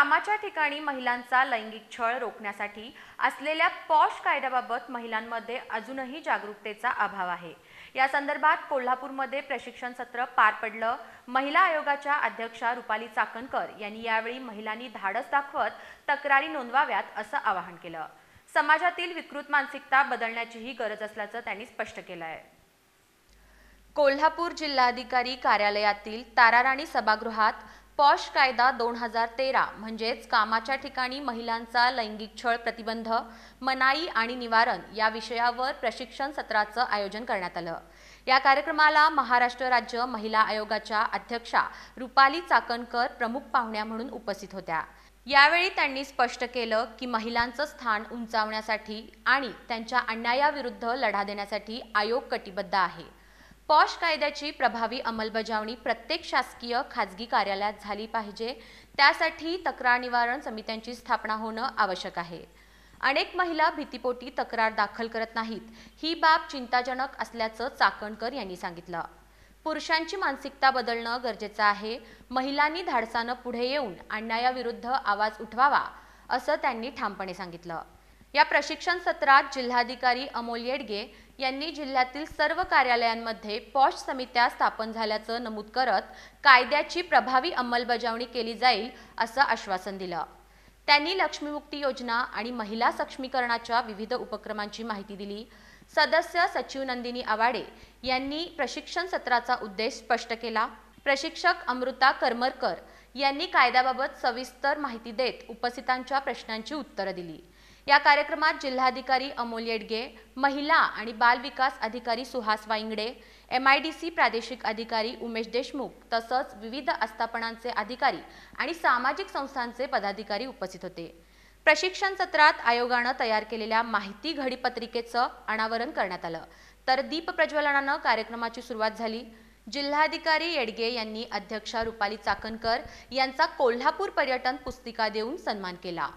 कामाच्या ठिकाणी महिलांचा लैंगिक छळ रोखण्यासाठी असलेल्या पॉश कायद्याबाबत महिलांमध्ये अजूनही जागरूकतेचा अभाव आहे। या संदर्भात कोल्हापूरमध्ये प्रशिक्षण सत्र पार पडलं। महिला आयोगाच्या अध्यक्षा रुपाली चाकणकर यांनी यावेळी महिलांनी धाडस दाखवत तक्रारी नोंदवाव्यात असं आवाहन केलं। समाजातील विकृत मानसिकता बदलण्याचीही गरज असल्याचं त्यांनी स्पष्ट केलं आहे। कोल्हापूर जिल्हाधिकारी कार्यालयातील ताराराणी सभागृहात पॉश कायदा 2013 म्हणजेच कामाच्या ठिकाणी महिलांचा लैंगिक छळ प्रतिबंध, मनाई आणि निवारण या विषयावर प्रशिक्षण सत्राचं आयोजन करण्यात आलं। या कार्यक्रमाला महाराष्ट्र राज्य महिला आयोगाच्या अध्यक्षा रुपाली चाकणकर प्रमुख पाहुण्या म्हणून उपस्थित होत्या। यावेळी त्यांनी स्पष्ट केलं की महिलांचं स्थान उंचावण्यासाठी आणि त्यांच्या अन्यायाविरुद्ध लढा देण्यासाठी आयोग कटिबद्ध आहे। पॉश कायद्याची प्रभावी अंमलबजावणी प्रत्येक शासकीय खाजगी कार्यालयात झाली पाहिजे, त्यासाठी तक्रार निवारण समित्यांची स्थापना होणं आवश्यक आहे। अनेक महिला भीतीपोटी तक्रार दाखल करत नाहीत, ही बाब चिंताजनक असल्याचं चाकणकर यांनी सांगितलं। पुरुषांची मानसिकता बदलणं गरजेचं आहे। महिलांनी धाडसानं पुढे येऊन अन्यायाविरुद्ध आवाज उठवावा, असं त्यांनी ठामपणे सांगितलं। या प्रशिक्षण सत्रात जिल्हाधिकारी अमोल येडगे यांनी जिल्ह्यातील सर्व कार्यालयांमध्ये पॉश समित्या स्थापन झाल्याचं नमूद करत कायद्याची प्रभावी अंमलबजावणी केली जाईल असं आश्वासन दिलं। त्यांनी लक्ष्मीमुक्ती योजना आणि महिला सक्षमीकरणाच्या विविध उपक्रमांची माहिती दिली। सदस्य सचिव नंदिनी आवाडे यांनी प्रशिक्षण सत्राचा उद्देश स्पष्ट केला। प्रशिक्षक अमृता करमरकर यांनी कायद्याबाबत सविस्तर माहिती देत उपस्थितांच्या प्रश्नांची उत्तरं दिली। या कार्यक्रमात जिल्हाधिकारी अमोल येडगे, महिला आणि बाल विकास अधिकारी सुहास वाईंगडे, MIDC प्रादेशिक अधिकारी उमेश देशमुख तसंच विविध आस्थापनांचे अधिकारी आणि सामाजिक संस्थांचे पदाधिकारी उपस्थित होते। प्रशिक्षण सत्रात आयोगानं तयार केलेल्या माहिती घडीपत्रिकेचं अनावरण करण्यात आलं, तर दीप प्रज्वलनानं कार्यक्रमाची सुरुवात झाली। जिल्हाधिकारी येडगे यांनी अध्यक्षा रुपाली चाकणकर यांचा कोल्हापूर पर्यटन पुस्तिका देऊन सन्मान केला।